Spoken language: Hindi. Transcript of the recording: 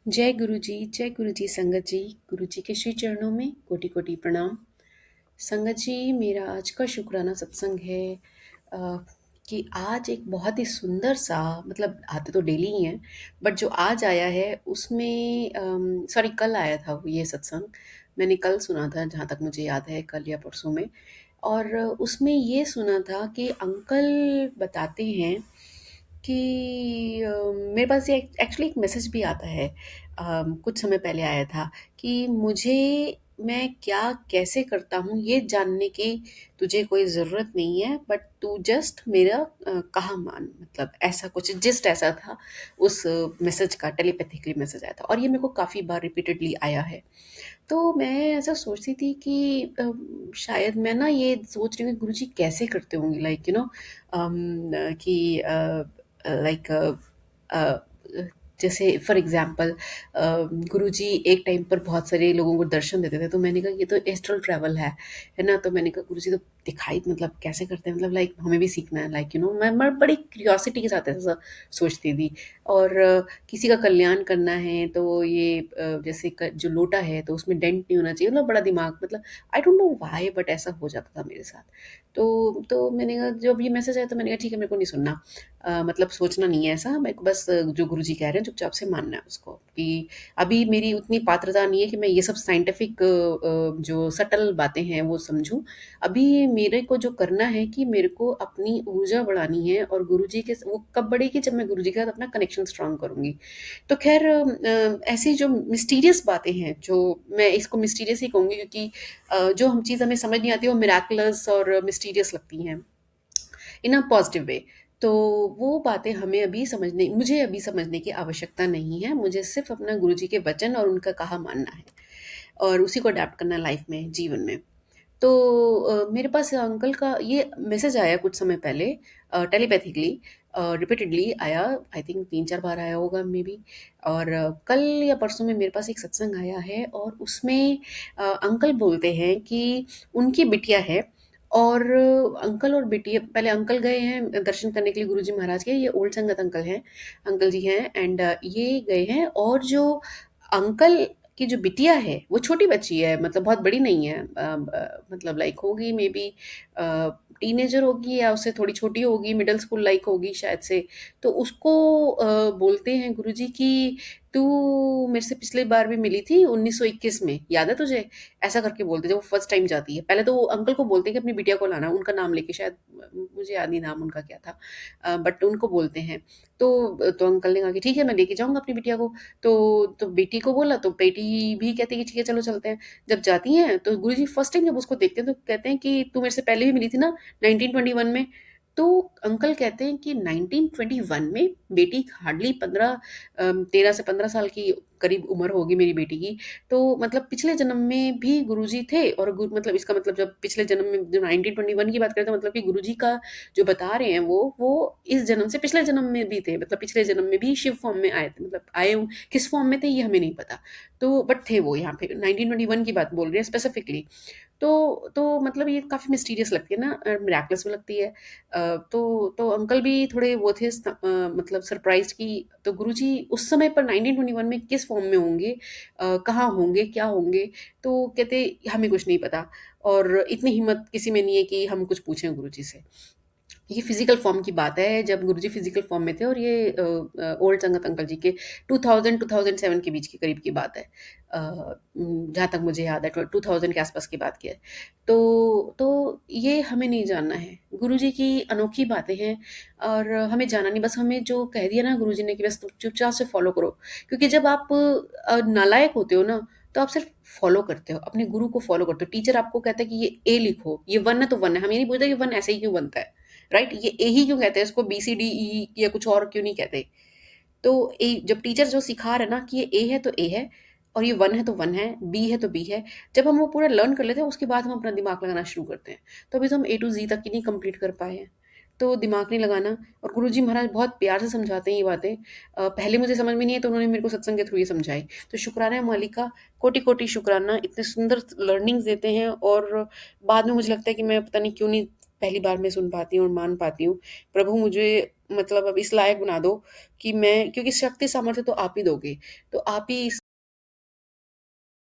जय गुरु जी संगत जी। गुरु जी के श्री चरणों में कोटि कोटि प्रणाम। संगत जी, मेरा आज का शुक्राना सत्संग है अ, कि आज एक बहुत ही सुंदर सा, मतलब आते तो डेली ही हैं, बट जो आज आया है उसमें सॉरी कल आया था वो ये सत्संग। मैंने कल सुना था, जहाँ तक मुझे याद है कल या परसों में। और उसमें ये सुना था कि अंकल बताते हैं कि मेरे पास ये एक्चुअली एक मैसेज भी आता है। कुछ समय पहले आया था कि मुझे, मैं क्या कैसे करता हूँ ये जानने की तुझे कोई ज़रूरत नहीं है, बट तू जस्ट मेरा कहा मान, मतलब ऐसा कुछ जिस्ट ऐसा था उस मैसेज का। टेलीपैथिकली मैसेज आया था और ये मेरे को काफ़ी बार रिपीटेडली आया है। तो मैं ऐसा सोचती थी कि शायद मैं ना ये सोच रही हूँ कि गुरुजी कैसे करते होंगे, लाइक कि लाइक जैसे फॉर एग्जांपल गुरुजी एक टाइम पर बहुत सारे लोगों को दर्शन देते थे, तो मैंने कहा ये तो एस्ट्रल ट्रैवल है ना। तो मैंने कहा गुरुजी तो दिखाई, मतलब कैसे करते हैं, मतलब लाइक हमें भी सीखना है, लाइक मैं बड़ी क्यूरियोसिटी के साथ ऐसा सोचती थी। और किसी का कल्याण करना है तो ये जैसे जो लोटा है तो उसमें डेंट नहीं होना चाहिए, मतलब बड़ा दिमाग, मतलब I don't know why, but ऐसा हो जाता था मेरे साथ। तो मैंने कहा, जब ये मैसेज आया तो मैंने कहा ठीक है, मेरे को नहीं सुनना, मतलब सोचना नहीं है ऐसा, मेरे को बस जो गुरुजी कह रहे हैं चुपचाप से मानना है उसको। कि अभी मेरी उतनी पात्रता नहीं है कि मैं ये सब साइंटिफिक जो सटल बातें हैं वो समझूं। अभी मेरे को जो करना है कि मेरे को अपनी ऊर्जा बढ़ानी है, और गुरुजी के वो कब बढ़ेगी, जब मैं गुरुजी के साथ अपना कनेक्शन स्ट्रांग करूंगी। तो खैर ऐसी जो मिस्टीरियस बातें हैं, जो मैं इसको मिस्टीरियस ही कहूंगी, क्योंकि जो हम चीज़ हमें समझ नहीं आती वो मिराकुलस और मिस्टीरियस लगती हैं इन अ पॉजिटिव वे। तो वो बातें हमें अभी समझने, मुझे अभी समझने की आवश्यकता नहीं है। मुझे सिर्फ अपना गुरुजी के वचन और उनका कहा मानना है, और उसी को अडेप्ट करना है लाइफ में, जीवन में। तो मेरे पास अंकल का ये मैसेज आया कुछ समय पहले, टेलीपैथिकली रिपीटेडली आया। आई थिंक 3-4 बार आया होगा मे बी। और कल या परसों में मेरे पास एक सत्संग आया है, और उसमें अंकल बोलते हैं कि उनकी बिटिया है। और अंकल और बिटिया, पहले अंकल गए हैं दर्शन करने के लिए गुरुजी महाराज के, ये ओल्ड संगत अंकल हैं, अंकल जी हैं। एंड ये गए हैं, और जो अंकल की जो बिटिया है वो छोटी बच्ची है, मतलब बहुत बड़ी नहीं है, मतलब लाइक होगी मे बी टीनेजर होगी, या उससे थोड़ी छोटी होगी, मिडिल स्कूल लाइक होगी शायद से। तो उसको बोलते हैं गुरुजी कि तू मेरे से पिछली बार भी मिली थी 1921 में, याद है तुझे? ऐसा करके बोलते जब वो फर्स्ट टाइम जाती है। पहले तो वो अंकल को बोलते हैं कि अपनी बिटिया को लाना, उनका नाम लेके, शायद मुझे याद नहीं नाम उनका क्या था, बट उनको बोलते हैं। तो अंकल ने कहा कि ठीक है मैं लेके जाऊंगा अपनी बिटिया को। तो बेटी को बोला, तो बेटी भी कहती है कि ठीक है चलो चलते हैं। जब जाती हैं तो गुरुजी फर्स्ट टाइम जब उसको देखते हैं तो कहते हैं कि तू मेरे से पहले भी मिली थी ना 1921 में। तो अंकल कहते हैं कि 1921 में बेटी हार्डली 13 से 15 साल की करीब उम्र होगी मेरी बेटी की। तो मतलब पिछले जन्म में भी गुरुजी थे, और मतलब इसका मतलब जब पिछले जन्म में जो 1921 की बात करें तो मतलब कि गुरुजी का जो बता रहे हैं वो इस जन्म से पिछले जन्म में भी थे, मतलब पिछले जन्म में भी शिव फॉर्म में आए थे, मतलब आए किस फॉर्म में थे ये हमें नहीं पता। तो बट थे वो, यहाँ पे 1921 की बात बोल रहे हैं स्पेसिफिकली। तो मतलब ये काफ़ी मिस्टीरियस लगती है ना, मिराकलस भी लगती है। तो अंकल भी थोड़े वो थे, मतलब सरप्राइज्ड कि तो गुरुजी उस समय पर 1921 में किस फॉर्म में होंगे, कहाँ होंगे, क्या होंगे। तो कहते हमें कुछ नहीं पता, और इतनी हिम्मत किसी में नहीं है कि हम कुछ पूछें गुरुजी से। ये फिजिकल फॉर्म की बात है, जब गुरुजी फिजिकल फॉर्म में थे, और ये ओल्ड संगत अंकल जी के 2000-2007 के बीच के करीब की बात है। जहाँ तक मुझे याद है 2000 के आसपास की बात की है। तो ये हमें नहीं जानना है, गुरुजी की अनोखी बातें हैं। और हमें जाना नहीं, बस हमें जो कह दिया ना गुरुजी ने कि बस तुम चुपचाप से फॉलो करो। क्योंकि जब आप नालायक होते हो ना, तो आप सिर्फ फॉलो करते हो, अपने गुरु को फॉलो करते हो। टीचर आपको कहता है कि ये ए लिखो, ये वन है तो वन है, हम ये नहीं पूछते कि वन ऐसे ही क्यों बनता है, राइट? ये ए ही क्यों कहते हैं, इसको बी सी डी ई या कुछ और क्यों नहीं कहते? तो ए, जब टीचर जो सिखा रहा है ना कि ये ए है तो ए है, और ये वन है तो वन है, बी है तो बी है, जब हम वो पूरा लर्न कर लेते हैं उसके बाद हम अपना दिमाग लगाना शुरू करते हैं। तो अभी तो हम ए टू जी तक ही नहीं कंप्लीट कर पाए हैं, तो दिमाग नहीं लगाना। और गुरुजी महाराज बहुत प्यार से समझाते हैं ये बातें। पहले मुझे समझ में नहीं है तो उन्होंने मेरे को सत्संग के थ्रू ये समझाई। तो शुक्राना है मालिक का, कोटि कोटि शुक्राना, इतने सुंदर लर्निंग्स देते हैं। और बाद में मुझे लगता है कि मैं पता नहीं क्यों नहीं पहली बार में सुन पाती हूँ और मान पाती हूँ। प्रभु मुझे मतलब अब इस लायक बना दो कि मैं, क्योंकि शक्ति सामर्थ्य तो आप ही दोगे, तो आप ही इस